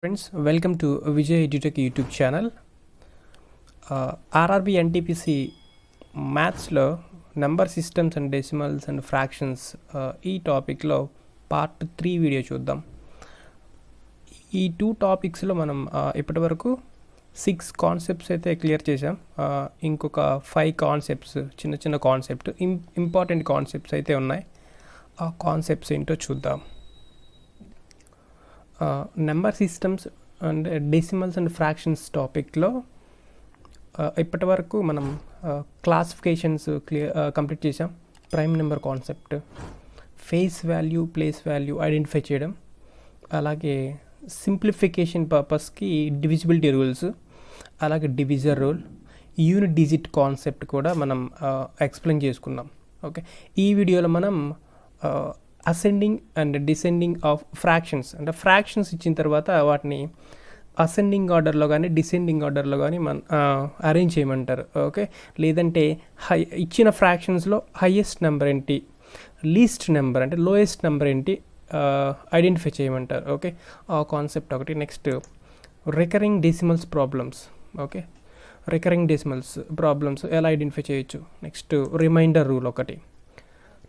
Friends, welcome to Vijay EduTech YouTube channel. RRB NTPC మ్యాథ్స్లో number systems and decimals and fractions ఈ టాపిక్లో part 3 video చూద్దాం. ఈ 2 టాపిక్స్లో మనం ఇప్పటివరకు 6 కాన్సెప్ట్స్ అయితే క్లియర్ చేసాం. ఇంకొక 5 కాన్సెప్ట్స్ చిన్న చిన్న కాన్సెప్ట్ ఇంపార్టెంట్ కాన్సెప్ట్స్ అయితే ఉన్నాయి. ఆ కాన్సెప్ట్స్ ఏంటో చూద్దాం. Number systems and decimals and fractions టాపిక్లో ఇప్పటి వరకు మనం క్లాసిఫికేషన్స్ కంప్లీట్ చేసాం. Prime number concept, face value, place value identify చేయడం, అలాగే సింప్లిఫికేషన్ పర్పస్కి డివిజిబిలిటీ రూల్స్, అలాగే divisor rule, unit digit concept కూడా మనం ఎక్స్ప్లెయిన్ చేసుకున్నాం. ఓకే, ఈ వీడియోలో మనం ascending and descending of fractions, అంటే ఫ్రాక్షన్స్ ఇచ్చిన తర్వాత వాటిని అసెండింగ్ ఆర్డర్లో కానీ డిసెండింగ్ ఆర్డర్లో కానీ అరేంజ్ చేయమంటారు. ఓకే, లేదంటే ఇచ్చిన ఫ్రాక్షన్స్లో హైయెస్ట్ నెంబర్ ఏంటి, లీస్ట్ నెంబర్ అంటే లోయెస్ట్ నెంబర్ ఏంటి ఐడెంటిఫై చేయమంటారు. ఓకే, ఆ కాన్సెప్ట్ ఒకటి. Next recurring decimals problems. Okay, recurring decimals problems ఎలా ఐడెంటిఫై చేయొచ్చు. నెక్స్ట్ రిమైండర్ రూల్ ఒకటి.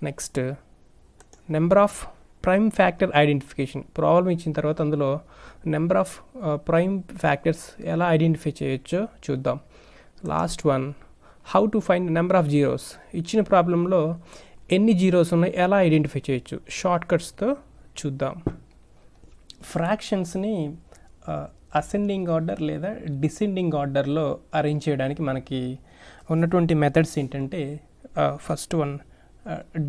Next number of prime factor identification. Problem ఇచ్చిన తర్వాత అందులో నెంబర్ ఆఫ్ ప్రైమ్ ఫ్యాక్టర్స్ ఎలా ఐడెంటిఫై చేయొచ్చో చూద్దాం. Last one, how to find number of zeros. ఇచ్చిన ప్రాబ్లంలో ఎన్ని జీరోస్ ఉన్నాయి ఎలా ఐడెంటిఫై చేయొచ్చు, షార్ట్ కట్స్తో చూద్దాం. ఫ్రాక్షన్స్ని అసెండింగ్ ఆర్డర్ లేదా డిసెండింగ్ ఆర్డర్లో అరేంజ్ చేయడానికి మనకి ఉన్నటువంటి మెథడ్స్ ఏంటంటే ఫస్ట్ వన్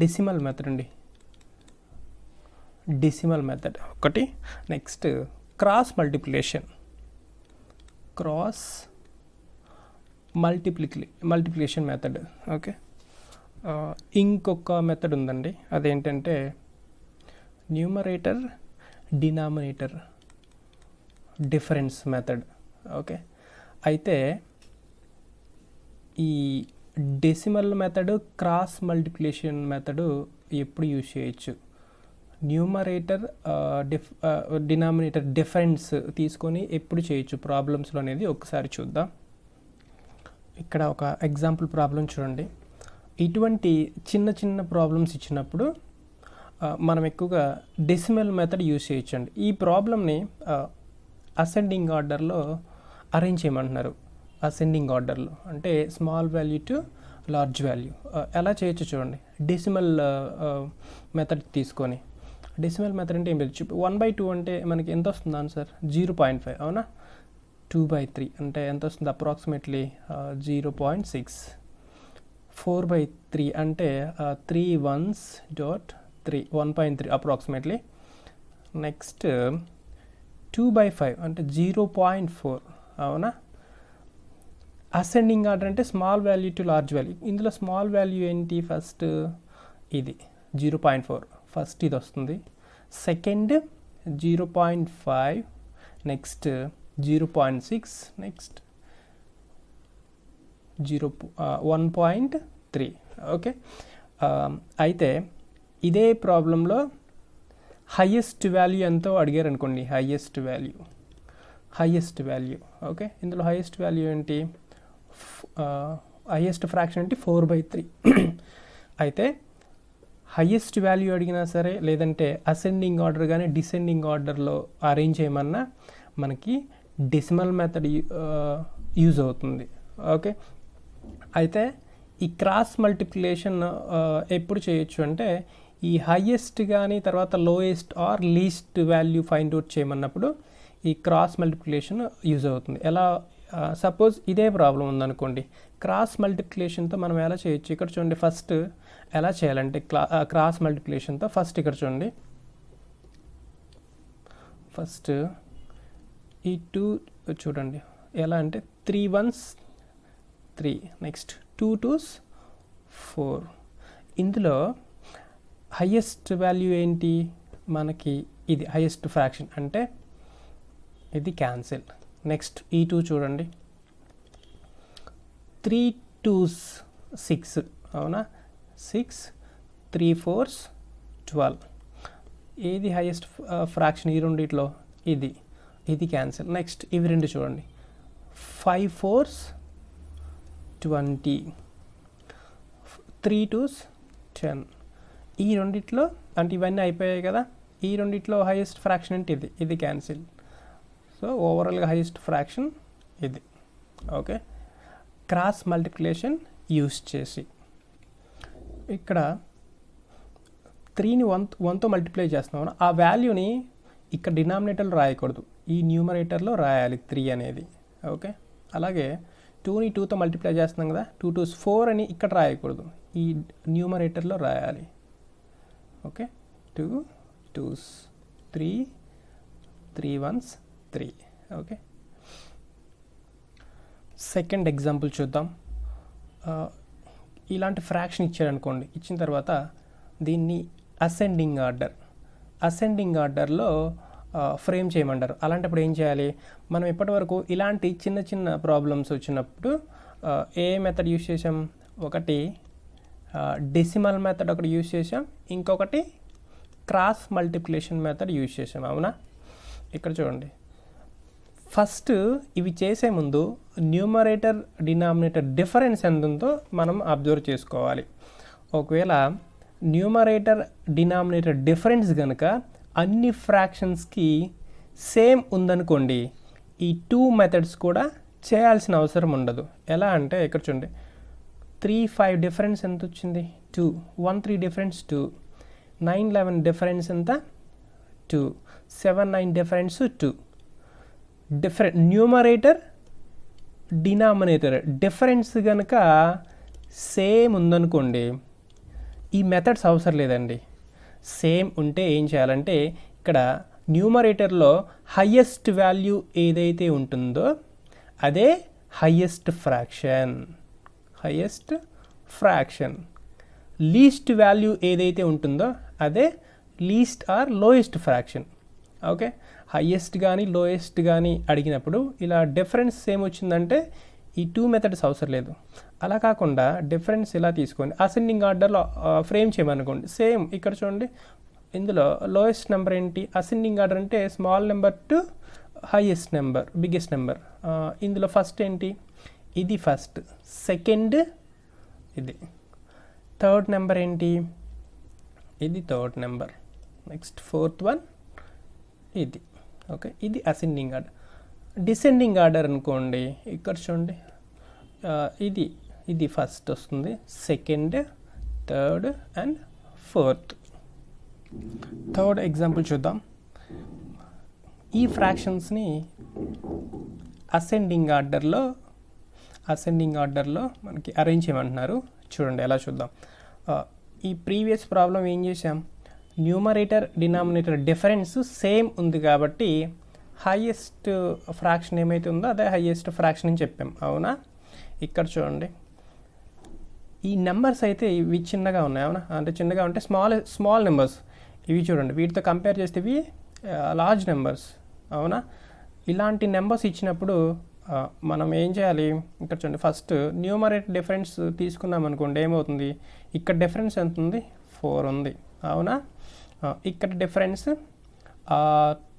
డెసిమల్ మెథడ్ అండి, డెసిమల్ మెథడ్ ఒకటి. Next cross multiplication, multiplication method. Okay, ఇంకొక మెథడ్ ఉందండి, అదేంటంటే numerator denominator difference method. Okay, అయితే ఈ decimal method, cross multiplication method ఎప్పుడు యూజ్ చేయొచ్చు, న్యూమరేటర్ డినామినేటర్ డిఫరెన్స్ తీసుకొని ఎప్పుడు చేయొచ్చు ప్రాబ్లమ్స్లో అనేది ఒకసారి చూద్దాం. ఇక్కడ ఒక ఎగ్జాంపుల్ ప్రాబ్లం చూడండి. ఇటువంటి చిన్న చిన్న ప్రాబ్లమ్స్ ఇచ్చినప్పుడు మనం ఎక్కువగా డెసిమల్ మెథడ్ యూజ్ చేయొచ్చండి. ఈ ప్రాబ్లమ్ని అసెండింగ్ ఆర్డర్లో అరేంజ్ చేయమంటున్నారు. అసెండింగ్ ఆర్డర్లో అంటే small value to large value ఎలా చేయొచ్చు చూడండి. డెసిమల్ మెథడ్ తీసుకొని, డెసిమల్ మెథడ్ అంటే ఏం లేదు, 1/2 అంటే మనకి ఎంత వస్తుంది ఆన్సర్, 0.5. అవునా, 2/3 అంటే ఎంత వస్తుంది అప్రాక్సిమేట్లీ 0.6. 4/3 అంటే 3 ones dot 3, 1.3 అప్రాక్సిమేట్లీ. నెక్స్ట్ 2/5 అంటే 0.4. అవునా, అసెండింగ్ ఆర్డర్ అంటే small value to large value. ఇందులో స్మాల్ వాల్యూ ఏంటి, ఫస్ట్ ఇది 0.4, ఫస్ట్ ఇది వస్తుంది. Second 0.5, next 0.6, next 1.3. ఓకే, అయితే ఇదే ప్రాబ్లంలో హయ్యెస్ట్ వాల్యూ ఎంతో అడిగారు అనుకోండి, హయ్యెస్ట్ వాల్యూ. ఓకే, ఇందులో హయ్యెస్ట్ వాల్యూ ఏంటి, హయ్యెస్ట్ ఫ్రాక్షన్ ఏంటి 4/3. అయితే హయ్యెస్ట్ వాల్యూ అడిగినా సరే, లేదంటే అసెండింగ్ ఆర్డర్ కానీ డిసెండింగ్ ఆర్డర్లో అరేంజ్ చేయమన్నా మనకి డెసిమల్ మెథడ్ యూజ్ అవుతుంది. ఓకే, అయితే ఈ క్రాస్ మల్టిప్లికేషన్ ఎప్పుడు చేయొచ్చు అంటే ఈ హయ్యెస్ట్ కానీ తర్వాత lowest or least value find out చేయమన్నప్పుడు ఈ క్రాస్ మల్టిప్లికేషన్ యూజ్ అవుతుంది. ఎలా, సపోజ్ ఇదే ప్రాబ్లం ఉందనుకోండి, క్రాస్ మల్టిప్లికేషన్తో మనం ఎలా చేయొచ్చు, ఇక్కడ చూడండి. ఫస్ట్ ఎలా చేయాలంటే క్రాస్ మల్టిప్లికేషన్తో ఫస్ట్ ఇక్కడ చూడండి, ఫస్ట్ ఈ 2 చూడండి ఎలా అంటే 3 ones 3, నెక్స్ట్ 2 twos 4. ఇందులో హయ్యెస్ట్ వాల్యూ ఏంటి మనకి, ఇది హయ్యెస్ట్ ఫ్రాక్షన్ అంటే ఇది క్యాన్సిల్. నెక్స్ట్ ఈ 2 చూడండి, 3 twos 6. అవునా, 6, 3 4s 12. ఏది హైయెస్ట్ ఫ్రాక్షన్ ఈ రెండిట్లో, ఇది. ఇది క్యాన్సిల్. నెక్స్ట్ ఇవి రెండు చూడండి, 5 4s 20, 3 2s 10. ఈ రెండిట్లో అంటే ఇవన్నీ అయిపోయాయి కదా, ఈ రెండిట్లో హైయెస్ట్ ఫ్రాక్షన్ అంటే ఇది క్యాన్సిల్. సో ఓవరాల్గా హైయెస్ట్ ఫ్రాక్షన్ ఇది. ఓకే, క్రాస్ మల్టిప్లికేషన్ యూస్ చేసి ఇక్కడ 3ని 1తో మల్టిప్లై చేస్తున్నాం, ఆ వాల్యూని ఇక్కడ డినామినేటర్లో రాయకూడదు, ఈ న్యూమరేటర్లో రాయాలి 3 అనేది. ఓకే, అలాగే 2ని 2తో మల్టిప్లై చేస్తున్నాం కదా, 2 2s 4 అని ఇక్కడ రాయకూడదు, ఈ న్యూమరేటర్లో రాయాలి. Okay, 2 2s 3 3 1s 3. Okay, second example చూద్దాం. ఇలాంటి ఫ్రాక్షన్ ఇచ్చారనుకోండి, ఇచ్చిన తర్వాత దీన్ని అసెండింగ్ ఆర్డర్లో ఫ్రేమ్ చేయమంటారు. అలాంటప్పుడు ఏం చేయాలి, మనం ఇప్పటివరకు ఇలాంటి చిన్న చిన్న ప్రాబ్లమ్స్ వచ్చినప్పుడు ఏ మెథడ్ యూస్ చేసాం, ఒకటి డెసిమల్ మెథడ్ ఒకటి యూస్ చేసాం, ఇంకొకటి క్రాస్ మల్టిప్లికేషన్ మెథడ్ యూస్ చేసాం. అవునా, ఇక్కడ చూడండి, ఫస్ట్ ఇవి చేసే ముందు న్యూమరేటర్ డినామినేటర్ డిఫరెన్స్ ఎంత ఉందో మనం అబ్జర్వ్ చేసుకోవాలి. ఒకవేళ న్యూమరేటర్ డినామినేటర్ డిఫరెన్స్ కనుక అన్ని ఫ్రాక్షన్స్కి సేమ్ ఉందనుకోండి, ఈ 2 మెథడ్స్ కూడా చేయాల్సిన అవసరం ఉండదు. ఎలా అంటే ఇక్కడ చూడండి, 3 5 డిఫరెన్స్ ఎంత వచ్చింది, 2, 1 3 డిఫరెన్స్ 2, 9 11 డిఫరెన్స్ ఎంత 2, 7 9 డిఫరెన్స్ 2. న్యూమరేటర్ డినామినేటర్ డిఫరెన్స్ కనుక సేమ్ ఉందనుకోండి, ఈ మెథడ్స్ అవసరం లేదండి. సేమ్ ఉంటే ఏం చేయాలంటే ఇక్కడ న్యూమరేటర్లో హయ్యెస్ట్ వాల్యూ ఏదైతే ఉంటుందో అదే హయ్యెస్ట్ ఫ్రాక్షన్, లీస్ట్ వాల్యూ ఏదైతే ఉంటుందో అదే least are lowest fraction. Okay, highest కానీ లోయెస్ట్ కానీ అడిగినప్పుడు ఇలా డిఫరెన్స్ సేమ్ వచ్చిందంటే ఈ 2 మెథడ్స్ అవసరం లేదు. అలా కాకుండా డిఫరెన్స్ ఇలా తీసుకోండి, అసెండింగ్ ఆర్డర్లో ఫ్రేమ్ చేయమనుకోండి. సేమ్ ఇక్కడ చూడండి, ఇందులో లోయెస్ట్ నెంబర్ ఏంటి, అసెండింగ్ ఆర్డర్ అంటే small number to highest number biggest number. ఇందులో ఫస్ట్ ఏంటి, ఇది ఫస్ట్, సెకండ్ ఇది, థర్డ్ నెంబర్ ఏంటి, ఇది third number, next fourth one ఇది. ఓకే, ఇది అసెండింగ్ ఆర్డర్. డిసెండింగ్ ఆర్డర్ అనుకోండి, ఇక్కడ చూడండి, ఇది ఫస్ట్ వస్తుంది, second, third and fourth. Third example చూద్దాం. ఈ ఫ్రాక్షన్స్ని అసెండింగ్ ఆర్డర్లో మనకి అరేంజ్ చేయమంటున్నారు. చూడండి ఎలా చూద్దాం. ఈ ప్రీవియస్ ప్రాబ్లం ఏం చేసాం, న్యూమరేటర్ డినామినేటర్ డిఫరెన్స్ సేమ్ ఉంది కాబట్టి హైయెస్ట్ ఫ్రాక్షన్ ఏమైతే ఉందో అదే హైయెస్ట్ ఫ్రాక్షన్ అని చెప్పాం. అవునా, ఇక్కడ చూడండి, ఈ నెంబర్స్ అయితే ఇవి చిన్నగా ఉన్నాయి. అవునా, అంటే చిన్నగా ఉంటే స్మాల్ నెంబర్స్ ఇవి చూడండి, వీటితో కంపేర్ చేస్తే ఇవి లార్జ్ నెంబర్స్. అవునా, ఇలాంటి నెంబర్స్ ఇచ్చినప్పుడు మనం ఏం చేయాలి, ఇక్కడ చూడండి, ఫస్ట్ న్యూమరేటర్ డిఫరెన్స్ తీసుకున్నాం అనుకోండి, ఏమవుతుంది, ఇక్కడ డిఫరెన్స్ ఎంత ఉంది, 4 ఉంది. అవునా, ఇక్కడ డిఫరెన్స్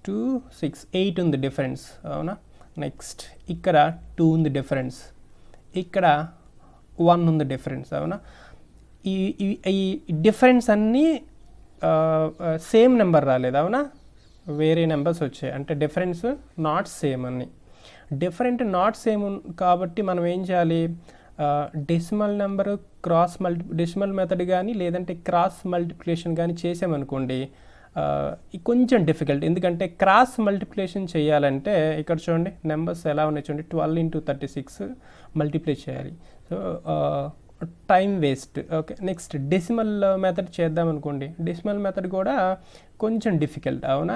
2 6 8 ఉంది డిఫరెన్స్. అవునా, నెక్స్ట్ ఇక్కడ 2 ఉంది డిఫరెన్స్, ఇక్కడ 1 ఉంది డిఫరెన్స్. అవునా, ఈ డిఫరెన్స్ అన్నీ సేమ్ నెంబర్ రాలేదు. అవునా, వేరే నెంబర్స్ వచ్చాయి, అంటే డిఫరెన్స్ నాట్ సేమ్ అన్ని. డిఫరెంట్ నాట్ సేమ్ కాబట్టి మనం ఏం చేయాలి, డెసిమల్ నెంబర్ డెసిమల్ మెథడ్ కానీ లేదంటే క్రాస్ మల్టిప్లికేషన్ కానీ చేసామనుకోండి, కొంచెం డిఫికల్ట్. ఎందుకంటే క్రాస్ మల్టిప్లికేషన్ చేయాలంటే ఇక్కడ చూడండి నెంబర్స్ ఎలా ఉన్నాయి చూడండి, 12 into 36 మల్టిప్లై చేయాలి. So time waste. Okay, next decimal method చేద్దాం అనుకోండి, డెసిమల్ మెథడ్ కూడా కొంచెం డిఫికల్ట్. అవునా,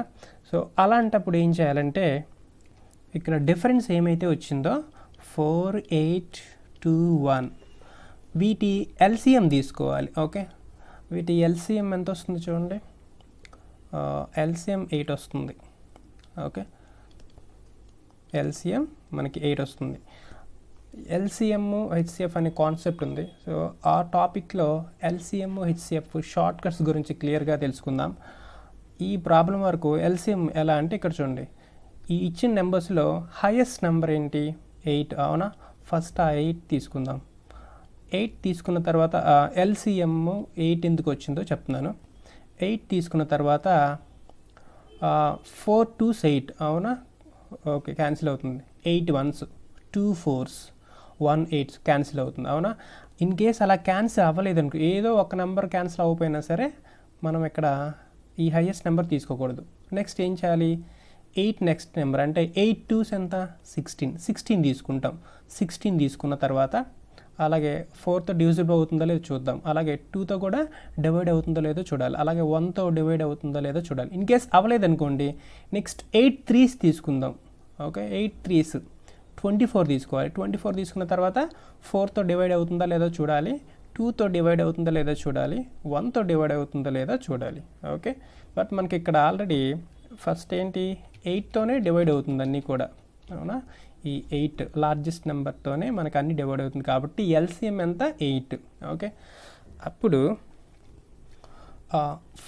సో అలాంటప్పుడు ఏం చేయాలంటే ఇక్కడ డిఫరెన్స్ ఏమైతే వచ్చిందో 4 8 2 1 వీటి ఎల్సిఎం తీసుకోవాలి. ఓకే, వీటి ఎల్సిఎం ఎంత వస్తుంది చూడండి, ఎల్సిఎం 8 వస్తుంది. ఓకే, ఎల్సిఎం మనకి 8 వస్తుంది. ఎల్సిఎం హెచ్సిఎఫ్ అనే కాన్సెప్ట్ ఉంది. సో ఆ టాపిక్లో ఎల్సిఎం హెచ్సిఎఫ్ షార్ట్ కట్స్ గురించి క్లియర్గా తెలుసుకుందాం. ఈ ప్రాబ్లం వరకు ఎల్సిఎం ఎలా అంటే ఇక్కడ చూడండి, ఈ ఇచ్చిన నెంబర్స్లో హైయెస్ట్ నెంబర్ ఏంటి? 8. అవునా? ఫస్ట్ ఆ 8 తీసుకుందాం. 8 తీసుకున్న తర్వాత ఎల్సిఎం 8 ఎందుకు వచ్చిందో చెప్తున్నాను. 8 తీసుకున్న తర్వాత 4 2s 8. అవునా? ఓకే, క్యాన్సిల్ అవుతుంది. 8 1s 2 4s 1 8 క్యాన్సిల్ అవుతుంది. అవునా? ఇన్ కేస్ అలా క్యాన్సిల్ అవ్వలేదు అనుకో, ఏదో ఒక నెంబర్ క్యాన్సిల్ అవ్వకపోయినా సరే మనం ఇక్కడ ఈ హైయెస్ట్ నెంబర్ తీసుకోకూడదు. నెక్స్ట్ ఏం చేయాలి? 8 నెక్స్ట్ నెంబర్ అంటే 8 2s ఎంత? 16 తీసుకుంటాం. 16 తీసుకున్న తర్వాత అలాగే 4తో డివిజిబుల్ అవుతుందో లేదో చూద్దాం. అలాగే 2తో కూడా డివైడ్ అవుతుందో లేదో చూడాలి. అలాగే 1తో డివైడ్ అవుతుందో లేదో చూడాలి. ఇన్ కేస్ అవ్వలేదనుకోండి, నెక్స్ట్ 8 3s తీసుకుందాం. ఓకే, 8 3s 24 తీసుకోవాలి. 24 తీసుకున్న తర్వాత 4తో డివైడ్ అవుతుందా లేదో చూడాలి, 2తో డివైడ్ అవుతుందో లేదో చూడాలి, 1తో డివైడ్ అవుతుందో లేదో చూడాలి. ఓకే, బట్ మనకి ఇక్కడ ఆల్రెడీ ఫస్ట్ ఏంటి? 8తోనే డివైడ్ అవుతుంది అన్నీ కూడా. అవునా? ఈ 8 లార్జెస్ట్ నెంబర్తోనే మనకు అన్ని డివైడ్ అవుతుంది కాబట్టి ఎల్సిఎం ఎంత? 8. ఓకే, అప్పుడు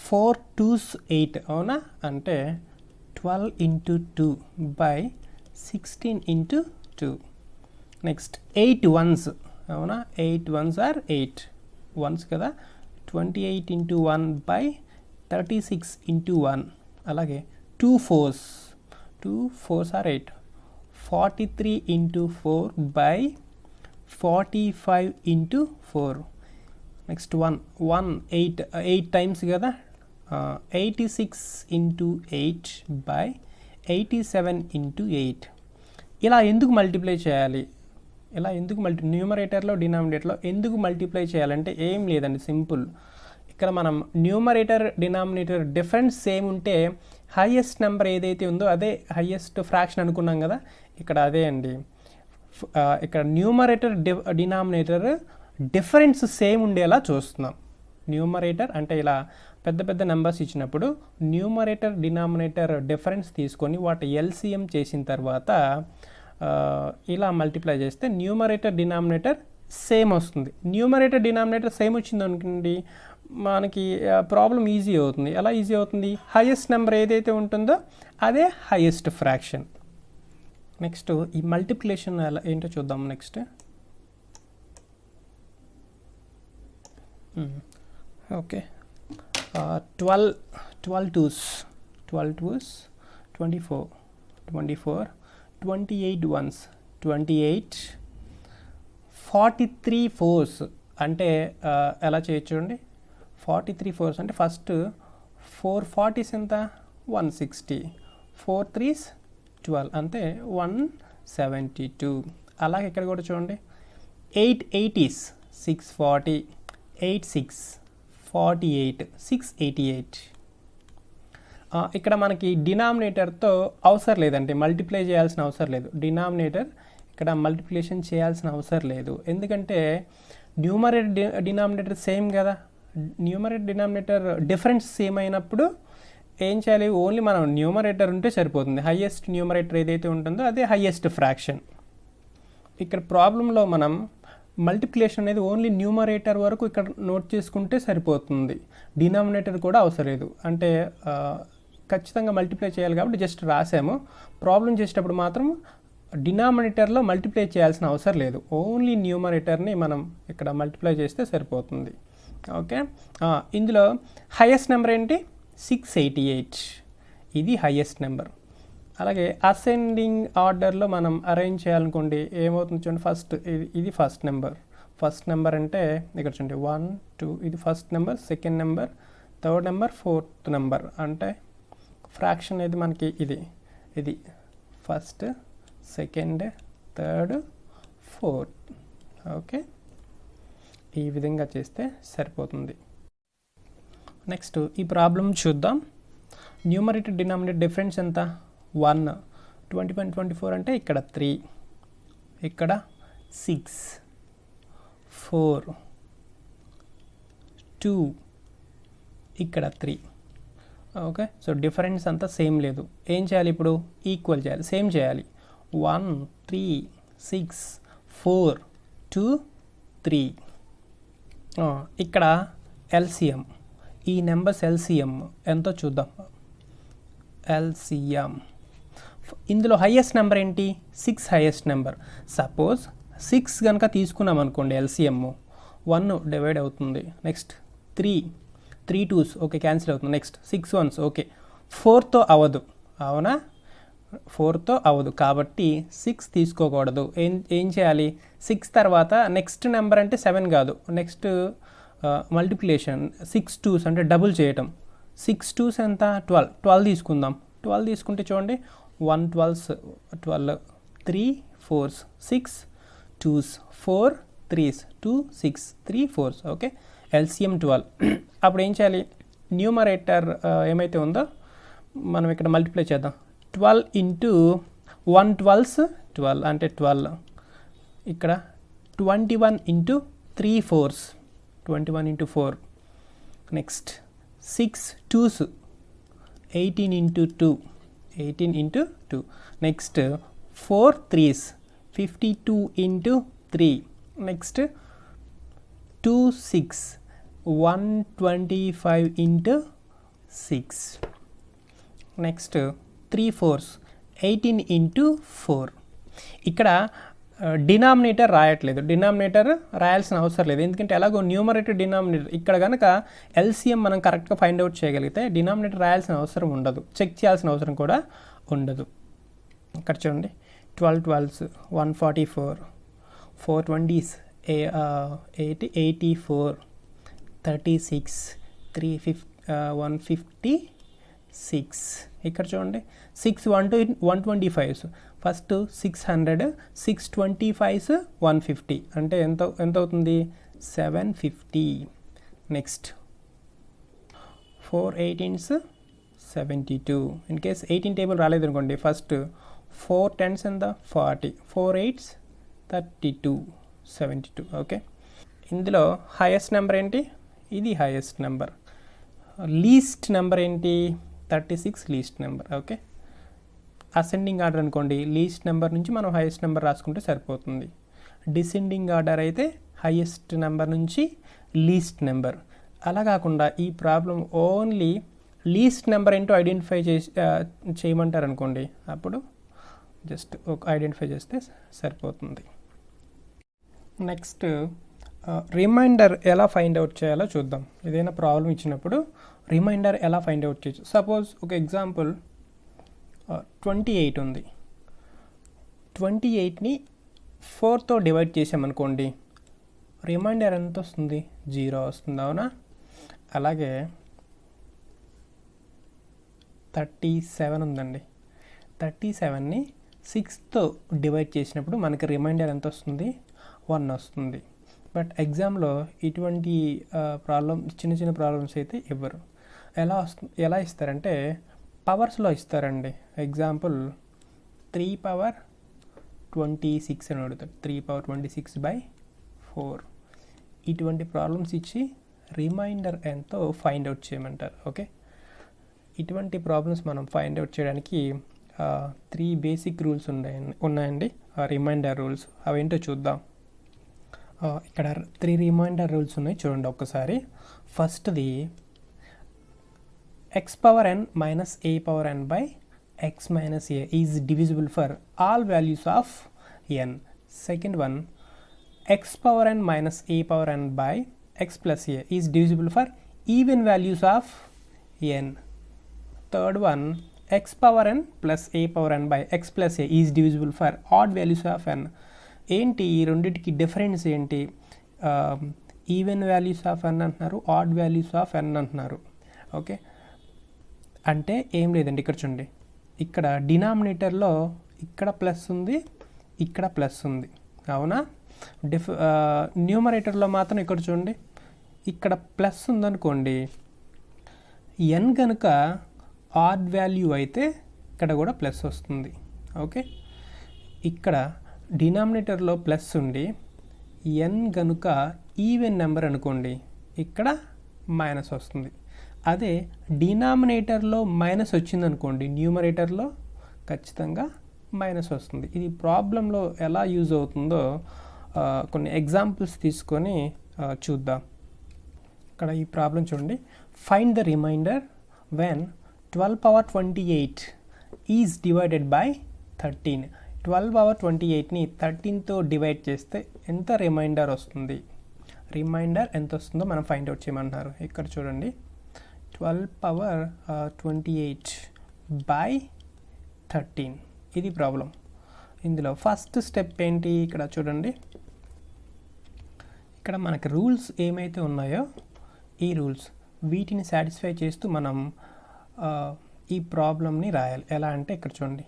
4 2s 8. అవునా? అంటే 12 into 2 by 16 into 2. Next 8 1s. అవునా? 8 1s are 8 1s కదా. 28 into 1 by 36 into 1. అలాగే 2 4s. 2 4s are 8. 43 into 4 by 45 into 4. Next 1 8 times కదా. 86 into 8 by 87 into 8. ఇలా ఎందుకు మల్టిప్లై చేయాలి? న్యూమరేటర్లో డినామినేటర్లో ఎందుకు మల్టిప్లై చేయాలంటే ఏం లేదండి, సింపుల్. ఇక్కడ మనం న్యూమరేటర్ డినామినేటర్ డిఫరెన్స్ సేమ్ ఉంటే హైయెస్ట్ నెంబర్ ఏదైతే ఉందో అదే హైయెస్ట్ ఫ్రాక్షన్ అనుకున్నాం కదా, ఇక్కడ అదే అండి. ఇక్కడ న్యూమరేటర్ డినామినేటర్ డిఫరెన్స్ సేమ్ ఉండేలా చూస్తున్నాం. న్యూమరేటర్ అంటే ఇలా పెద్ద పెద్ద నెంబర్స్ ఇచ్చినప్పుడు న్యూమరేటర్ డినామినేటర్ డిఫరెన్స్ తీసుకొని వాటి ఎల్సిఎం చేసిన తర్వాత ఇలా మల్టిప్లై చేస్తే న్యూమరేటర్ డినామినేటర్ సేమ్ వస్తుంది. న్యూమరేటర్ డినామినేటర్ సేమ్ వచ్చింది అనుకోండి, మనకి ప్రాబ్లం ఈజీ అవుతుంది. ఎలా ఈజీ అవుతుంది? హైయెస్ట్ నెంబర్ ఏదైతే ఉంటుందో అదే హైయెస్ట్ ఫ్రాక్షన్. నెక్స్ట్ ఈ మల్టిప్లికేషన్ ఎలా ఏంటో చూద్దాం. Next okay, 12 2s 24 28 1s 28 43 4s అంటే ఎలా చేయొచ్చు చూడండి. 43 4s అంటే ఫస్ట్ 4 40s ఎంత? 160. 4 3s 12 అంటే 172. అలాగే ఇక్కడ కూడా చూడండి. 8 80s 640. 8 6 48 688. ఇక్కడ మనకి డినామినేటర్తో అవసరం లేదంటే మల్టిప్లై చేయాల్సిన అవసరం లేదు. డినామినేటర్ ఇక్కడ మల్టిప్లికేషన్ చేయాల్సిన అవసరం లేదు, ఎందుకంటే న్యూమరేటర్ డినామినేటర్ సేమ్ కదా. న్యూమరేటర్ డినామినేటర్ డిఫరెన్స్ సేమ్ అయినప్పుడు ఏం చేయాలి? ఓన్లీ మనం న్యూమరేటర్ ఉంటే సరిపోతుంది. హైయెస్ట్ న్యూమరేటర్ ఏదైతే ఉంటుందో అదే హైయెస్ట్ ఫ్రాక్షన్. ఇక్కడ ప్రాబ్లంలో మనం మల్టిప్లికేషన్ అనేది ఓన్లీ న్యూమరేటర్ వరకు ఇక్కడ నోట్ చేసుకుంటే సరిపోతుంది. డినామినేటర్ కూడా అవసరం లేదు. అంటే ఖచ్చితంగా మల్టిప్లై చేయాలి కాబట్టి జస్ట్ రాసాము. ప్రాబ్లం చేసేటప్పుడు మాత్రం డినామినేటర్లో మల్టిప్లై చేయాల్సిన అవసరం లేదు. ఓన్లీ న్యూమరేటర్ని మనం ఇక్కడ మల్టిప్లై చేస్తే సరిపోతుంది. ఓకే, ఇందులో హైయెస్ట్ నెంబర్ ఏంటి? 688. ఇది హైయెస్ట్ నెంబర్. అలాగే అసెండింగ్ ఆర్డర్లో మనం అరేంజ్ చేయాలనుకోండి, ఏమవుతుంది చూడండి. ఫస్ట్ ఇది ఫస్ట్ నెంబర్ అంటే ఇక్కడ చూడండి 1 2 ఇది first number, second number, third number, fourth number. అంటే ఫ్రాక్షన్ అనేది మనకి ఇది first, second, third, fourth. Okay, ఈ విధంగా చేస్తే సరిపోతుంది. నెక్స్ట్ ఈ ప్రాబ్లం చూద్దాం. న్యూమరేటర్ డినామినేటర్ డిఫరెన్స్ ఎంత? 1. 20.24 అంటే ఇక్కడ 3, ఇక్కడ 6, 4, 2, ఇక్కడ 3. ఓకే, సో డిఫరెన్స్ అంతా సేమ్ లేదు. ఏం చేయాలి ఇప్పుడు? ఈక్వల్ చేయాలి, సేమ్ చేయాలి. 1 3 6 4 2 3. ఇక్కడ ఎల్సిఎం, ఈ నెంబర్స్ ఎల్సిఎం ఎంతో చూద్దాం. ఎల్సిఎం ఇందులో హైయెస్ట్ నెంబర్ ఏంటి 6 హైయెస్ట్ నెంబర్. సపోజ్ 6 కనుక తీసుకున్నాం అనుకోండి ఎల్సిఎం 1 డివైడ్ అవుతుంది. నెక్స్ట్ 3 2s ఓకే క్యాన్సిల్ అవుతుంది. నెక్స్ట్ 6 1s ఓకే 4తో అవ్వదు అవునా, 4తో అవ్వదు కాబట్టి 6 తీసుకోకూడదు. ఏం చేయాలి 6 తర్వాత నెక్స్ట్ నెంబర్ అంటే 7 కాదు, నెక్స్ట్ మల్టిప్లికేషన్ 6 2s అంటే డబుల్ చేయటం. 6 2s ఎంత 12 తీసుకుందాం. 12 తీసుకుంటే చూడండి 1 12s 12 3 4s 6 2s 4 3s 2 6 3 4s okay LCM 12. అప్పుడు ఏం చేయాలి న్యూమరేటర్ ఏమైతే ఉందో మనం ఇక్కడ మల్టిప్లై చేద్దాం. 12 ఇంటూ 1 12s 12 అంటే 12, ఇక్కడ 21 into 3 4s 21 into 4, next 6 2s 18 into 2 18 into 2, next 4 3s 52 into 3, next 2 6 125 into 6, next 3 4s 18 into 4. ఇక్కడ డినామినేటర్ రాయట్లేదు, డినామినేటర్ రాయాల్సిన అవసరం లేదు ఎందుకంటే ఎలాగో న్యూమరేటర్ డినామినేటర్. ఇక్కడ కనుక ఎల్సిఎం మనం కరెక్ట్గా ఫైండ్ అవుట్ చేయగలిగితే డినామినేటర్ రాయాల్సిన అవసరం ఉండదు, చెక్ చేయాల్సిన అవసరం కూడా ఉండదు. ఇక్కడ చూడండి 12 12s 144 4 20s 84 36 156. ఇక్కడ చూడండి 6 125s ఫస్ట్ 600 625s 150 అంటే ఎంత అవుతుంది 750. Next 4 18s 72. In case 18 table రాలేదు అనుకోండి ఫస్ట్ 4 10s ఎంత 40 4 8s 32 72 ఓకే. ఇందులో హైయెస్ట్ నెంబర్ ఏంటి, ఇది హైయెస్ట్ నెంబర్. లీస్ట్ నెంబర్ ఏంటి 36 least number okay. Ascending order అనుకోండి లీస్ట్ నెంబర్ నుంచి మనం హైయెస్ట్ నెంబర్ రాసుకుంటే సరిపోతుంది. డిసెండింగ్ ఆర్డర్ అయితే హైయెస్ట్ నెంబర్ నుంచి లీస్ట్ నెంబర్. అలా కాకుండా ఈ ప్రాబ్లం ఓన్లీ లీస్ట్ నెంబర్ ఏంటో ఐడెంటిఫై చేయమంటారు అనుకోండి, అప్పుడు జస్ట్ ఒక ఐడెంటిఫై చేస్తే సరిపోతుంది. నెక్స్ట్ రిమైండర్ ఎలా ఫైండ్ అవుట్ చేయాలో చూద్దాం. ఏదైనా ప్రాబ్లం ఇచ్చినప్పుడు రిమైండర్ ఎలా ఫైండ్ అవుట్ చేయొచ్చు. సపోజ్ ఒక ఎగ్జాంపుల్ 28 ఉంది, 28ని 4తో డివైడ్ చేసామనుకోండి రిమైండర్ ఎంత వస్తుంది 0 వస్తుంది అవునా. అలాగే 37 ఉందండి, 37ని 6తో డివైడ్ చేసినప్పుడు మనకి రిమైండర్ ఎంత వస్తుంది 1 వస్తుంది. బట్ ఎగ్జామ్లో ఇటువంటి చిన్న చిన్న ప్రాబ్లమ్స్ అయితే ఇవ్వరు. ఎలా ఇస్తారంటే పవర్స్లో ఇస్తారండి. ఎగ్జాంపుల్ 3 power 26 అని అడుగుతారు, 3 power 26/4. ఇటువంటి ప్రాబ్లమ్స్ ఇచ్చి రిమైండర్ ఎంతో ఫైండ్ అవుట్ చేయమంటారు ఓకే. ఇటువంటి ప్రాబ్లమ్స్ మనం ఫైండ్ అవుట్ చేయడానికి 3 బేసిక్ రూల్స్ ఉన్నాయండి, రిమైండర్ రూల్స్. అవేంటో చూద్దాం. ఇక్కడ 3 రిమైండర్ రూల్స్ ఉన్నాయి చూడండి ఒక్కసారి. ఫస్ట్ది x power n minus a power n by x minus a is divisible for all values of n. Second one, x power n minus a power n by x plus a is divisible for even values of n. Third one, x power n plus a power n by x plus a is divisible for odd values of n. ఏంటి ఈ రెండింటికి difference ఏంటి, even values of n అంటున్నారు, add values of n అంటున్నారు okay. అంటే ఏం లేదండి, ఇక్కడ చూడండి ఇక్కడ డినామినేటర్లో ఇక్కడ ప్లస్ ఉంది ఇక్కడ ప్లస్ ఉంది అవునా. న్యూమరేటర్లో మాత్రం ఇక్కడ చూడండి ఇక్కడ ప్లస్ ఉందనుకోండి, n కనుక ఆడ్ వాల్యూ అయితే ఇక్కడ కూడా ప్లస్ వస్తుంది ఓకే. ఇక్కడ డినామినేటర్లో ప్లస్ ఉండి n కనుక ఈవెన్ నెంబర్ అనుకోండి ఇక్కడ మైనస్ వస్తుంది. అదే డినామినేటర్లో మైనస్ వచ్చిందనుకోండి న్యూమరేటర్లో ఖచ్చితంగా మైనస్ వస్తుంది. ఇది ప్రాబ్లంలో ఎలా యూజ్ అవుతుందో కొన్ని ఎగ్జాంపుల్స్ తీసుకొని చూద్దాం. ఇక్కడ ఈ ప్రాబ్లం చూడండి. Find the remainder when 12 power 28 is divided by 13. 12/28ని 13తో డివైడ్ చేస్తే ఎంత రిమైండర్ వస్తుంది? రిమైండర్ ఎంత వస్తుందో మనం ఫైండ్ అవుట్ చేయమంటున్నారు. ఇక్కడ చూడండి, 12/28 బై 13. ఇది ప్రాబ్లం. ఇందులో ఫస్ట్ స్టెప్ ఏంటి? ఇక్కడ చూడండి, ఇక్కడ మనకి రూల్స్ ఏమైతే ఉన్నాయో ఈ రూల్స్ వీటిని సాటిస్ఫై చేస్తూ మనం ఈ ప్రాబ్లమ్ని రాయాలి. ఎలా అంటే ఇక్కడ చూడండి,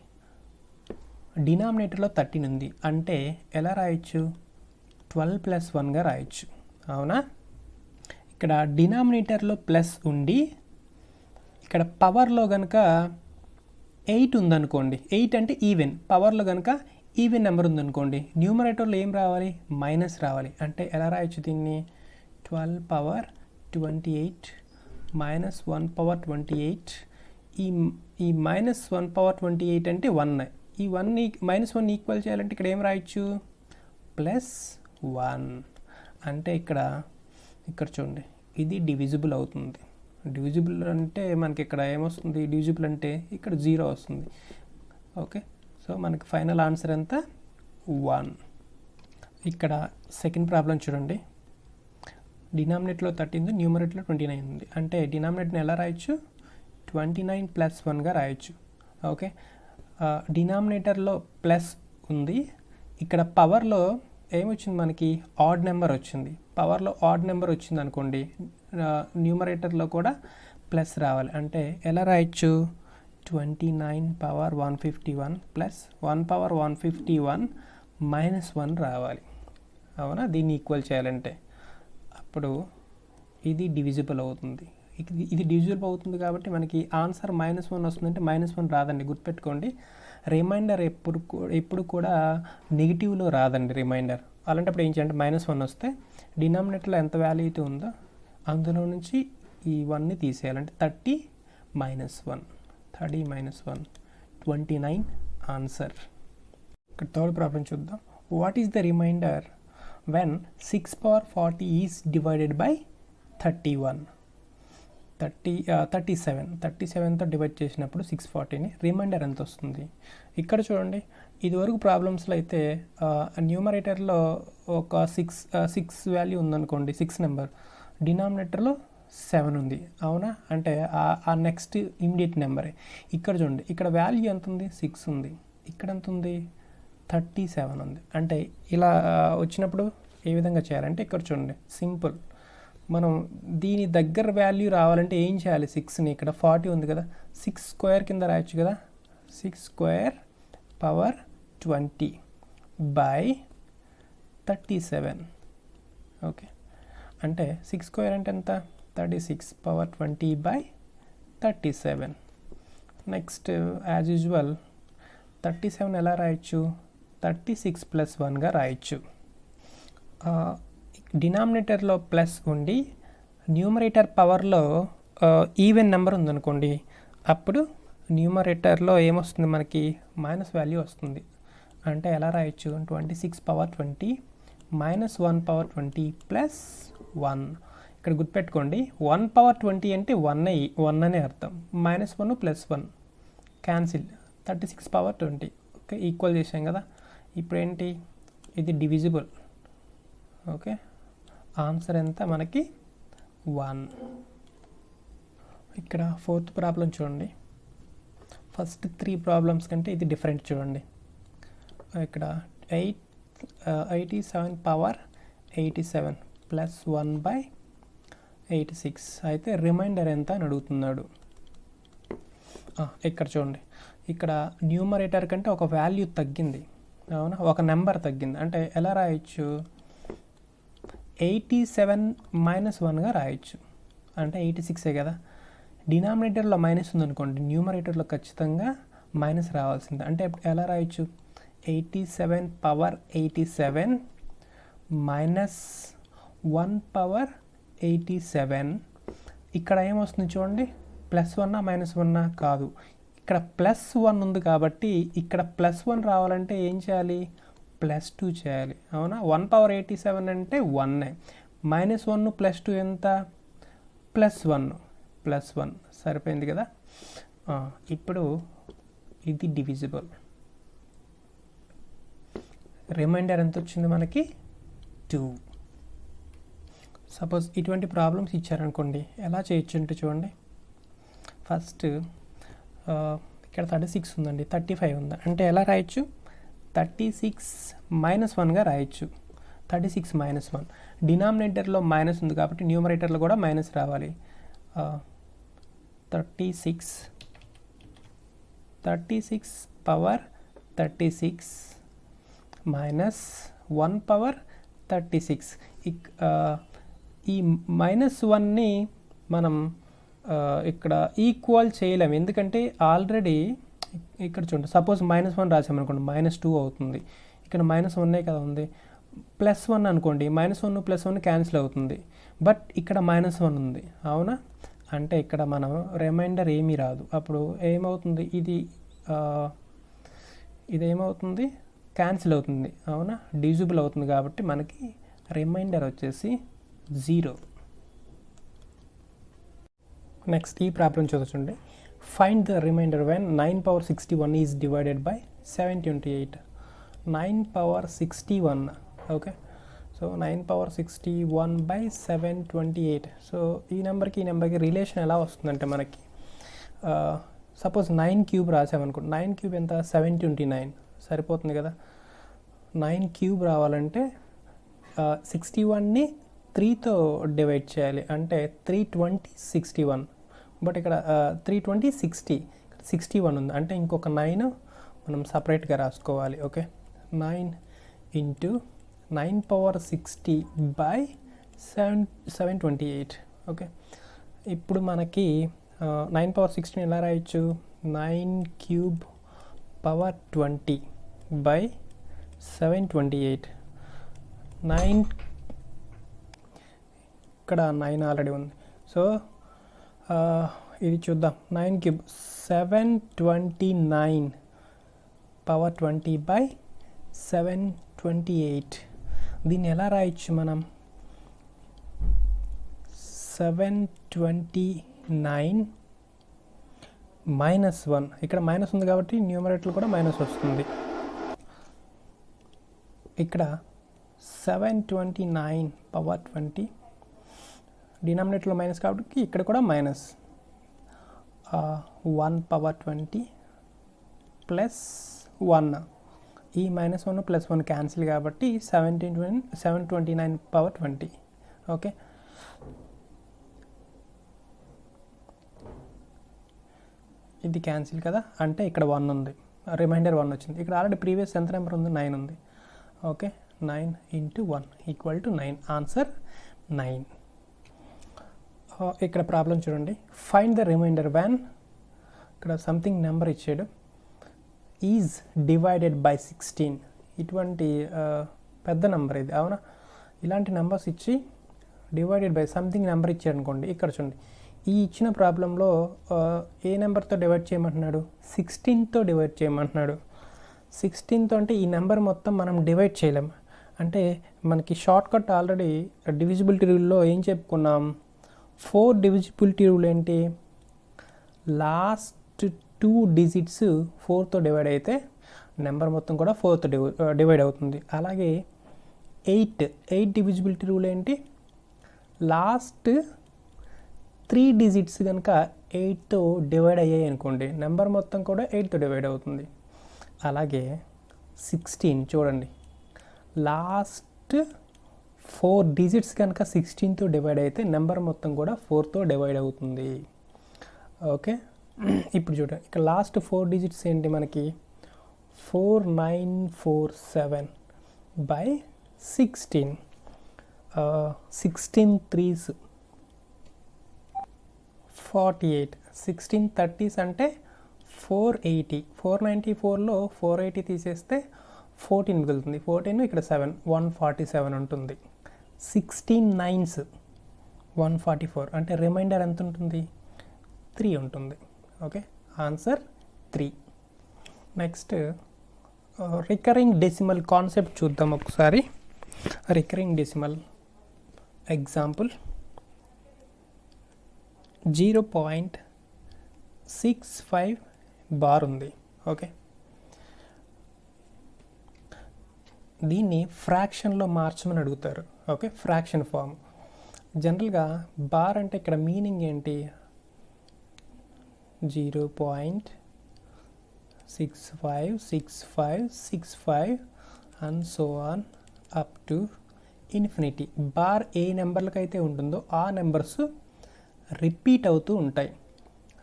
డినామినేటర్లో 13 ఉంది అంటే ఎలా రాయొచ్చు? 12+1గా రాయొచ్చు. అవునా? ఇక్కడ డినామినేటర్లో ప్లస్ ఉండి ఇక్కడ పవర్లో కనుక 8 ఉందనుకోండి, 8 అంటే ఈవెన్, పవర్లో కనుక ఈవెన్ నెంబర్ ఉందనుకోండి, న్యూమరేటర్లో ఏం రావాలి? మైనస్ రావాలి. అంటే ఎలా రాయొచ్చు దీన్ని? 12/28 మైనస్ 1/28. ఈ మైనస్ 1/28 అంటే 1. ఈ 1ని -1 ఈక్వల్ చేయాలంటే ఇక్కడ ఏం రాయొచ్చు? +1. అంటే ఇక్కడ చూడండి, ఇది డివిజిబుల్ అవుతుంది. డివిజిబుల్ అంటే మనకి ఇక్కడ ఏమొస్తుంది? డివిజిబుల్ అంటే ఇక్కడ 0 వస్తుంది. ఓకే, సో మనకి ఫైనల్ ఆన్సర్ ఎంత? 1. ఇక్కడ సెకండ్ ప్రాబ్లం చూడండి, డినామినేటర్లో 13 ఉంది, న్యూమరేటర్లో 29 ఉంది. అంటే డినామినేటర్ని ఎలా రాయొచ్చు? 29+1గా రాయొచ్చు. ఓకే, డినామినేటర్లో ప్లస్ ఉంది, ఇక్కడ పవర్లో ఏమొచ్చింది మనకి? ఆడ్ నెంబర్ వచ్చింది. పవర్లో ఆడ్ నెంబర్ వచ్చింది అనుకోండి, న్యూమరేటర్లో కూడా ప్లస్ రావాలి. అంటే ఎలా రాయొచ్చు? 29/151 ప్లస్ 1/151 -1 రావాలి. అవునా? దీన్ని ఈక్వల్ చేయాలంటే అప్పుడు ఇది డివిజిబుల్ అవుతుంది. ఇది డివిజిబుల్ అవుతుంది కాబట్టి మనకి ఆన్సర్ -1 వస్తుందంటే -1 రాదండి, గుర్తుపెట్టుకోండి. రిమైండర్ ఎప్పుడు కూడా నెగిటివ్లో రాదండి రిమైండర్. అలాంటప్పుడు ఏం చేయాలంటే -1 వస్తే డినామినేటర్లో ఎంత వాల్యూ అయితే ఉందో అందులో నుంచి ఈ 1ని తీసేయాలంటే 30 - 1 29 ఆన్సర్. ఇక్కడ థర్డ్ ప్రాబ్లం చూద్దాం. What is the remainder when 6/40 is divided by 37? 37తో డివైడ్ చేసినప్పుడు 640ని రిమైండర్ ఎంత వస్తుంది? ఇక్కడ చూడండి, ఇదివరకు ప్రాబ్లమ్స్లో అయితే న్యూమరేటర్లో ఒక 6 వాల్యూ ఉందనుకోండి, 6 నెంబర్, డినామినేటర్లో 7 ఉంది. అవునా? అంటే ఆ నెక్స్ట్ ఇమ్మీడియట్ నెంబరే. ఇక్కడ చూడండి, ఇక్కడ వాల్యూ ఎంత ఉంది? 6 ఉంది. ఇక్కడ ఎంత ఉంది? 37 ఉంది. అంటే ఇలా వచ్చినప్పుడు ఏ విధంగా చేయాలంటే ఇక్కడ చూడండి, సింపుల్. మనం దీని దగ్గర వాల్యూ రావాలంటే ఏం చేయాలి? 6ని ఇక్కడ 40 ఉంది కదా, 6 స్క్వేర్ కింద రాయొచ్చు కదా. 6 స్క్వేర్ పవర్ 20 బై 37. ఓకే, అంటే 6 స్క్వేర్ అంటే ఎంత? 36 power 20 by 37. Next as usual 37 ఎలా రాయొచ్చు? 36+1గా రాయొచ్చు. డినామినేటర్లో ప్లస్ ఉండి న్యూమరేటర్ పవర్లో ఈవెన్ నెంబర్ ఉందనుకోండి, అప్పుడు న్యూమరేటర్లో ఏమొస్తుంది మనకి? మైనస్ వాల్యూ వస్తుంది. అంటే ఎలా రాయొచ్చు? 26/20 -1/20 +1. ఇక్కడ గుర్తుపెట్టుకోండి, 1/20 అంటే 1 అనే అర్థం. -1 +1 క్యాన్సిల్, 36/20. ఓకే, ఈక్వల్ చేసాం కదా. ఇప్పుడు ఏంటి? ఇది డివిజిబుల్. ఓకే, ఆన్సర్ ఎంత మనకి? 1. ఇక్కడ ఫోర్త్ ప్రాబ్లం చూడండి, ఫస్ట్ 3 ప్రాబ్లమ్స్ కంటే ఇది డిఫరెంట్ చూడండి. ఇక్కడ 87/87 +1/86 అయితే రిమైండర్ ఎంత అని అడుగుతున్నాడు. ఇక్కడ చూడండి, ఇక్కడ న్యూమరేటర్ కంటే ఒక వాల్యూ తగ్గింది. అవునా? ఒక నెంబర్ తగ్గింది. అంటే ఎలా రాయొచ్చు? 87 -1గా రాయొచ్చు. అంటే 86 కదా. డినామినేటర్లో మైనస్ ఉందనుకోండి, న్యూమరేటర్లో ఖచ్చితంగా మైనస్ రావాల్సిందే. అంటే ఎలా రాయొచ్చు? 87/87 -1/87. ఇక్కడ ఏమొస్తుంది చూడండి, +1 -1 కాదు, ఇక్కడ +1 ఉంది కాబట్టి ఇక్కడ +1 రావాలంటే ఏం చేయాలి? +2 చేయాలి. అవునా? 1/87 అంటే 1. -1 +2 ఎంత? +1 సరిపోయింది కదా. ఇప్పుడు ఇది డివిజిబుల్. రిమైండర్ ఎంత వచ్చింది మనకి 2. సపోజ్ ఇటువంటి ప్రాబ్లమ్స్ ఇచ్చారనుకోండి, ఎలా చేయొచ్చు అంటే చూడండి, ఫస్ట్ ఇక్కడ 36 ఉందండి, 35 ఉందా అంటే ఎలా రాయొచ్చు, 36 -1గా రాయొచ్చు. 36 -1, డినామినేటర్లో మైనస్ ఉంది కాబట్టి న్యూమరేటర్లో కూడా మైనస్ రావాలి. 36 పవర్ 36 -1 పవర్ 36. ఈ -1ని మనం ఇక్కడ ఈక్వల్ చేయలేము, ఎందుకంటే ఆల్రెడీ ఇక్కడ చూడండి, సపోజ్ -1 రాసామనుకోండి -2 అవుతుంది. ఇక్కడ -1 కదా ఉంది, +1 అనుకోండి, -1 +1 క్యాన్సిల్ అవుతుంది. బట్ ఇక్కడ -1 ఉంది, అవునా, అంటే ఇక్కడ మనం రిమైండర్ ఏమీ రాదు. అప్పుడు ఏమవుతుంది, ఇదేమవుతుంది, క్యాన్సిల్ అవుతుంది, అవునా, డివిజిబుల్ అవుతుంది. కాబట్టి మనకి రిమైండర్ వచ్చేసి 0. నెక్స్ట్ ఈ ప్రాబ్లం చూడండి, find the remainder when 9 power 61 is divided by 728. 9 power 61, okay, so 9 power 61 by 728. So ఈ నెంబర్కి రిలేషన్ ఎలా వస్తుందంటే మనకి సపోజ్ 9 క్యూబ్ రాసామనుకోండి, 9 క్యూబ్ ఎంత, 729 సరిపోతుంది కదా. 9 క్యూబ్ రావాలంటే 61ని 3తో డివైడ్ చేయాలి, అంటే 320 61. బట్ ఇక్కడ 320 60, 61 ఉంది, అంటే ఇంకొక 9 మనం సపరేట్గా రాసుకోవాలి. Okay, 9 into 9 power 60 by 728. Okay, ఇప్పుడు మనకి 9 పవర్ 60 ఎలా రాయొచ్చు, 9 క్యూబ్ పవర్ 20 బై 728. 9 ఇక్కడ 9 ఆల్రెడీ ఉంది, సో ఇది చూద్దాం. 9 క్యూబ్ 729 పవర్ 20 బై 728. దీన్ని ఎలా రాయొచ్చు మనం, 729 -1, ఇక్కడ మైనస్ ఉంది కాబట్టి న్యూమరేటర్ కూడా మైనస్ వస్తుంది. ఇక్కడ 729 పవర్ 20, డినామినేటర్లో మైనస్ కాబట్టి ఇక్కడ కూడా మైనస్ 1 పవర్ 20 ప్లస్ 1, ఈ -1 +1 క్యాన్సిల్ కాబట్టి 729 పవర్ 20. ఓకే, ఇది క్యాన్సిల్ కదా, అంటే ఇక్కడ 1 ఉంది, రిమైండర్ 1 వచ్చింది. ఇక్కడ ఆల్రెడీ ప్రీవియస్ ఎంత నెంబర్ ఉంది, 9 ఉంది. Okay, 9 into 1 equal to 9, answer 9. ఇక్కడ ప్రాబ్లం చూడండి, ఫైండ్ ద రిమైండర్ వ్యాన్, ఇక్కడ సంథింగ్ నెంబర్ ఇచ్చాడు, ఈజ్ డివైడెడ్ బై 16. ఇటువంటి పెద్ద నెంబర్ ఇది, అవునా, ఇలాంటి నెంబర్స్ ఇచ్చి డివైడెడ్ బై సంథింగ్ నెంబర్ ఇచ్చాడు అనుకోండి. ఇక్కడ చూడండి, ఈ ఇచ్చిన ప్రాబ్లంలో ఏ నెంబర్తో డివైడ్ చేయమంటున్నాడు, 16తో డివైడ్ చేయమంటున్నాడు. 16తో అంటే ఈ నెంబర్ మొత్తం మనం డివైడ్ చేయలేం, అంటే మనకి షార్ట్ కట్ ఆల్రెడీ డివిజిబిలిటీ రూల్లో ఏం చెప్పుకున్నాం, 4 డివిజిబిలిటీ రూల్ ఏంటి, లాస్ట్ 2 డిజిట్స్ 4తో డివైడ్ అయితే నెంబర్ మొత్తం కూడా 4తో డివైడ్ అవుతుంది. అలాగే 8 డివిజిబిలిటీ రూల్ ఏంటి, లాస్ట్ 3 డిజిట్స్ కనుక 8తో డివైడ్ అయ్యాయి అనుకోండి, నెంబర్ మొత్తం కూడా 8తో డివైడ్ అవుతుంది. అలాగే 16 చూడండి, లాస్ట్ 4 డిజిట్స్ కనుక 16తో డివైడ్ అయితే నెంబర్ మొత్తం కూడా 4తో డివైడ్ అవుతుంది. ఓకే, ఇప్పుడు చూడండి, ఇక్కడ లాస్ట్ 4 డిజిట్స్ ఏంటి మనకి, 4947 బై 16. 16 3s 48, 16 30s అంటే 480. 494లో 480 తీసేస్తే 14 మిగులుతుంది, 14 ఇక్కడ 7, 147 ఉంటుంది. 16 9s 144, అంటే రిమైండర్ ఎంత ఉంటుంది, 3 ఉంటుంది. Okay, answer 3. Next recurring decimal concept చూద్దాం ఒకసారి. రికరింగ్ డెసిమల్ ఎగ్జాంపుల్, 0.65 బార్ ఉంది. ఓకే, దీన్ని ఫ్రాక్షన్లో మార్చమని అడుగుతారు. Okay, fraction form. జనరల్గా బార్ అంటే ఇక్కడ మీనింగ్ ఏంటి? 0.656565 and so on up to infinity. Bar ఏ నెంబర్లకు అయితే ఉంటుందో ఆ నెంబర్స్ రిపీట్ అవుతూ ఉంటాయి.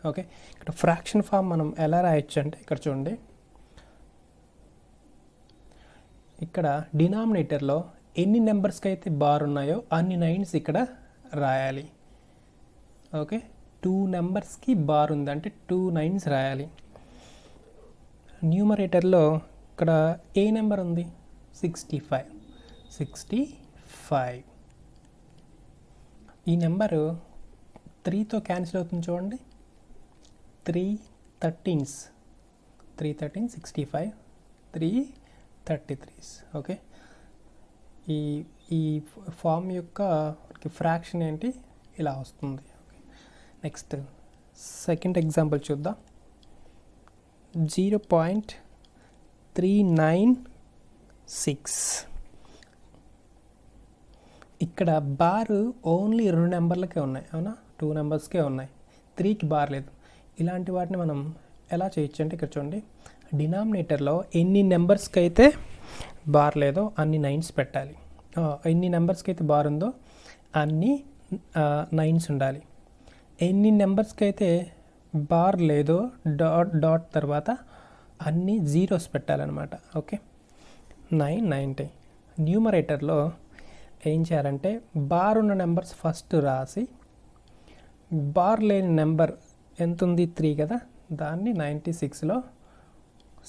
ఓకే, ఇక్కడ ఫ్రాక్షన్ ఫామ్ మనం ఎలా రాయొచ్చు అంటే ఇక్కడ చూడండి, ఇక్కడ డినామినేటర్లో ఎన్ని నెంబర్స్కి అయితే బార్ ఉన్నాయో అన్ని 9s ఇక్కడ రాయాలి. ఓకే, 2 నెంబర్స్కి బార్ ఉందంటే 2 9s రాయాలి. న్యూమరేటర్లో ఇక్కడ ఏ నెంబర్ ఉంది? 65. ఈ నెంబరు 3తో క్యాన్సిల్ అవుతుంది చూడండి. 3 13s 65 333. ఓకే, ఈ ఫామ్ యొక్క ఫ్రాక్షన్ ఏంటి? ఇలా వస్తుంది. నెక్స్ట్ సెకండ్ ఎగ్జాంపుల్ చూద్దాం. 0.396. ఇక్కడ బార్ ఓన్లీ 2 నెంబర్లకే ఉన్నాయి, అవునా? 2 నెంబర్స్కే ఉన్నాయి, 3కి బార్ లేదు. ఇలాంటి వాటిని మనం ఎలా చేయొచ్చు అంటే ఇక్కడ చూడండి, డినామినేటర్లో ఎన్ని నెంబర్స్కి అయితే బార్ లేదో అన్ని 9s పెట్టాలి. ఎన్ని నెంబర్స్కి అయితే బార్ ఉందో అన్ని 9s ఉండాలి. ఎన్ని నెంబర్స్కి అయితే బార్ లేదో డాట్ తర్వాత అన్ని 0s పెట్టాలన్నమాట. ఓకే, 9 90. న్యూమరేటర్లో ఏం చేయాలంటే బార్ ఉన్న నెంబర్స్ ఫస్ట్ రాసి బార్ లేని నెంబర్ ఎంత ఉంది? 3 కదా, దాన్ని 96లో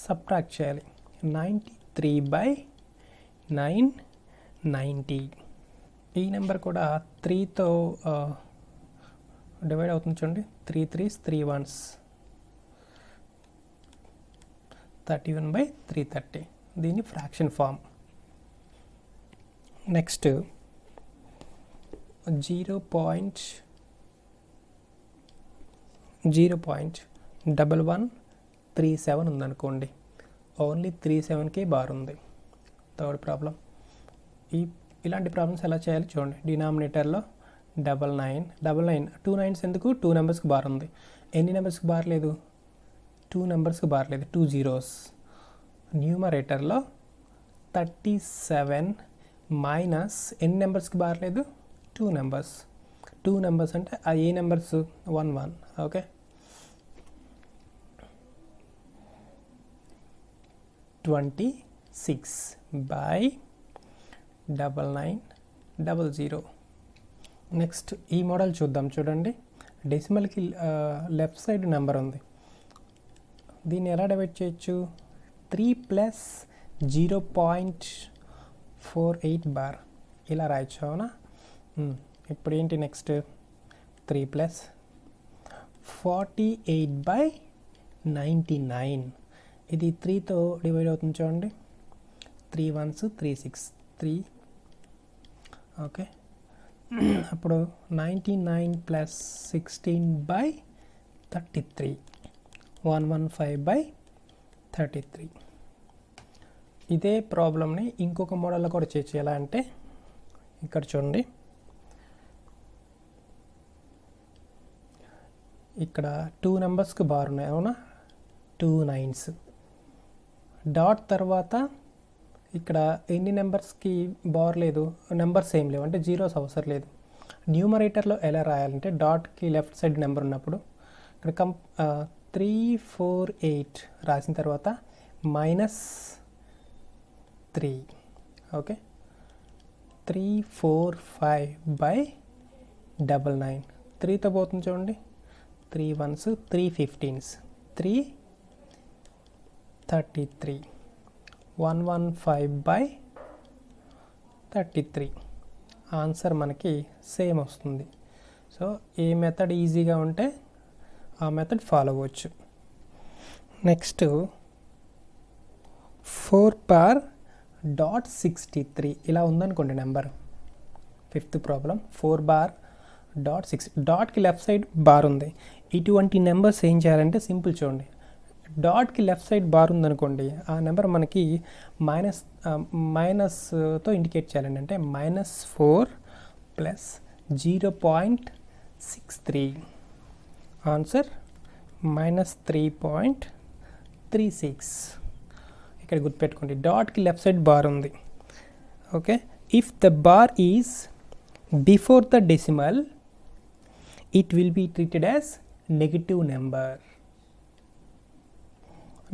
సబ్ట్రాక్ట్ చేయాలి. 93/990. ఈ నెంబర్ కూడా 3తో డివైడ్ అవుతుంది చూడండి. 3 3s 3 1s 31/330. దీన్ని ఫ్రాక్షన్ ఫామ్. నెక్స్ట్ 0.1137 ఉందనుకోండి, ఓన్లీ 37కే బార్ ఉంది. Third problem. ఇలాంటి ప్రాబ్లమ్స్ ఎలా చేయాలి చూడండి. డినామినేటర్లో 99 2 9s ఎందుకు? 2 నెంబర్స్కి బార్ ఉంది. ఎన్ని నెంబర్స్కి బార్ లేదు? 2 నెంబర్స్కి బార్ లేదు, 2 zeros. న్యూమరేటర్లో 37 మైనస్ ఎన్ని నెంబర్స్కి బార్ లేదు? 2 నెంబర్స్. 2 నెంబర్స్ అంటే ఆ ఏ నెంబర్స్? 1 1. ఓకే, 26/9900. నెక్స్ట్ ఈ మోడల్ చూద్దాం. చూడండి, డెసిమల్కి లెఫ్ట్ సైడ్ నెంబర్ ఉంది. దీన్ని ఎలా డివైడ్ చేయొచ్చు? 3 + 0.48 బార్ ఇలా రాయొచ్చు, అవునా? ఇప్పుడు ఏంటి నెక్స్ట్? 3 + 48/99. ఇది 3తో డివైడ్ అవుతుంది చూడండి. 3 1s 3 6 3. ఓకే, అప్పుడు 99 + 16/33 115/33. ఇదే ప్రాబ్లమ్ని ఇంకొక మోడల్లో కూడా చేయొచ్చు. ఎలా అంటే ఇక్కడ చూడండి, ఇక్కడ 2 నెంబర్స్కి బార్ ఉన్నాయి, అవునా? 2 9s. డాట్ తర్వాత ఇక్కడ ఎన్ని నెంబర్స్కి బార్ లేదు? నెంబర్స్ ఏం లేవు, అంటే జీరోస్ అవసరం లేదు. న్యూమరేటర్లో ఎలా రాయాలంటే డాట్కి లెఫ్ట్ సైడ్ నెంబర్ ఉన్నప్పుడు ఇక్కడ 348 రాసిన తర్వాత -3. ఓకే, 345/99. 3తో పోతుంది చూడండి. 3 1s 3 15s 333 115/33. ఆన్సర్ మనకి సేమ్ వస్తుంది. సో ఏ మెథడ్ ఈజీగా ఉంటే ఆ మెథడ్ ఫాలో అవ్వచ్చు. నెక్స్ట్ 4/.63 ఇలా ఉందనుకోండి నెంబర్. Fifth problem 4/.6. డాట్కి లెఫ్ట్ సైడ్ బార్ ఉంది. ఇటువంటి నెంబర్స్ ఏం చేయాలంటే సింపుల్ చూడండి. డాట్కి లెఫ్ట్ సైడ్ బార్ ఉందనుకోండి, ఆ నెంబర్ మనకి మైనస్తో ఇండికేట్ చేయాలండి. అంటే -4 ప్లస్ 0.63. ఆన్సర్ -3.36. ఇక్కడ గుర్తుపెట్టుకోండి, డాట్కి లెఫ్ట్ సైడ్ బార్ ఉంది. Okay, if the bar is before the decimal it will be treated as negative number.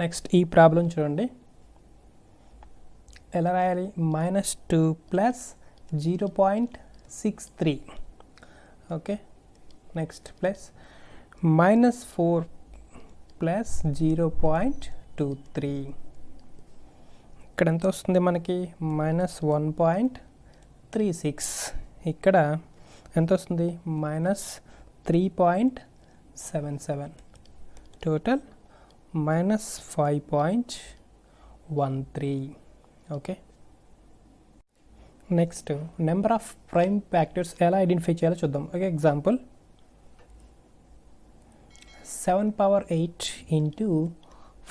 Next ఈ ప్రాబ్లం చూడండి, ఎలా రాయాలి? -2 plus 0.63. Okay, next plus -4 plus 0.23. ఇక్కడ ఎంత వస్తుంది మనకి? -1.36. ఇక్కడ ఎంత వస్తుంది? -3.77. Total -5.13. Okay, next number of prime factors ఎలా ఐడెంటిఫై చేయాలో చూద్దాం. Okay, example 7 power 8 into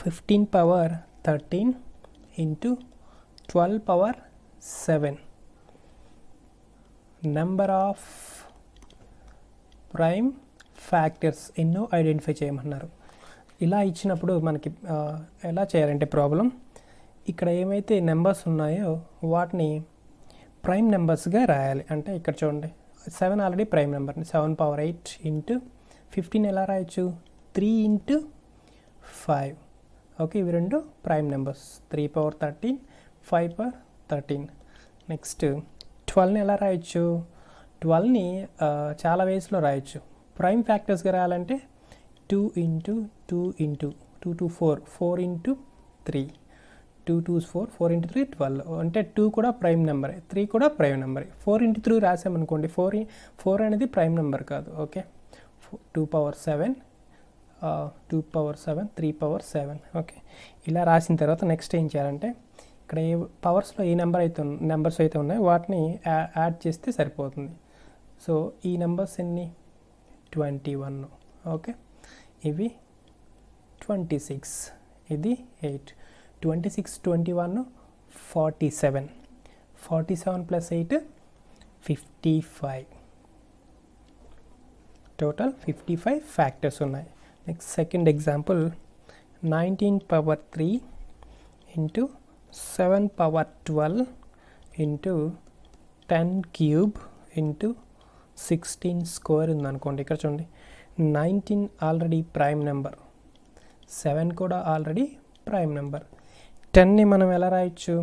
15 power 13 into 12 power 7. Number of prime factors ఎన్నో ఐడెంటిఫై చేయమన్నారు. ఇలా ఇచ్చినప్పుడు మనకి ఎలా చేయాలంటే ప్రాబ్లం, ఇక్కడ ఏమైతే నెంబర్స్ ఉన్నాయో వాటిని ప్రైమ్ నెంబర్స్గా రాయాలి. అంటే ఇక్కడ చూడండి, 7 already prime number. 7 power 8 into 15 ఎలా రాయొచ్చు? 3 into 5. ఓకే, ఇవి రెండు prime numbers. 3 power 13, 5 power 13. Next 12ని ఎలా రాయొచ్చు? 12ని చాలా వేస్లో రాయొచ్చు. ప్రైమ్ ఫ్యాక్టర్స్గా రాయాలంటే 2 into 2 into 2 to 4, 4 into 3, 2 2 4, 4 into 3 12. అంటే 2 కూడా ప్రైమ్ నెంబరే, 3 కూడా ప్రైమ్ నెంబరే. 4 into 3 రాసామనుకోండి, 4 అనేది ప్రైమ్ నెంబర్ కాదు. Okay, 2 power 7, 2 power 7, 3 power 7. Okay, ఇలా రాసిన తర్వాత నెక్స్ట్ ఏం చేయాలంటే, ఇక్కడ ఏ పవర్స్లో ఏ నెంబర్స్ అయితే ఉన్నాయో వాటిని యాడ్ చేస్తే సరిపోతుంది. సో ఈ నెంబర్స్ ఎన్ని? 21. ఓకే, ఇవి 26, ఇది 8. 26, 21, 47. 47 plus 8, 55. టోటల్ 55 ఫ్యాక్టర్స్ ఉన్నాయి. Next second example, 19 power 3 into 7 power 12 into 10 cube into 16 square ఉందనుకోండి. ఇక్కడ చూడండి, 19 ఆల్రెడీ ప్రైమ్ నెంబర్, 7 కూడా ఆల్రెడీ ప్రైమ్ నెంబర్. 10ని మనం ఎలా రాయొచ్చు?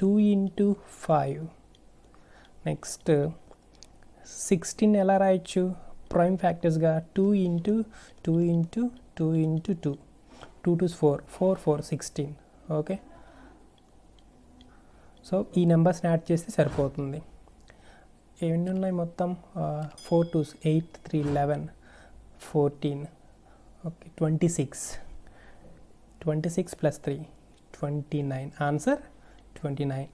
2 into 5. నెక్స్ట్ 16 ఎలా రాయొచ్చు prime ఫ్యాక్టర్స్గా? 2 into 2 into 2 into 2, 2 to 4, 4 4 16. Okay, so ఈ నెంబర్స్ని యాడ్ చేస్తే సరిపోతుంది. ఎన్ని ఉన్నాయి మొత్తం? 4 2s 8, 3 11, 14. ఓకే, 26. 26 plus 3, 29. ఆన్సర్ 29.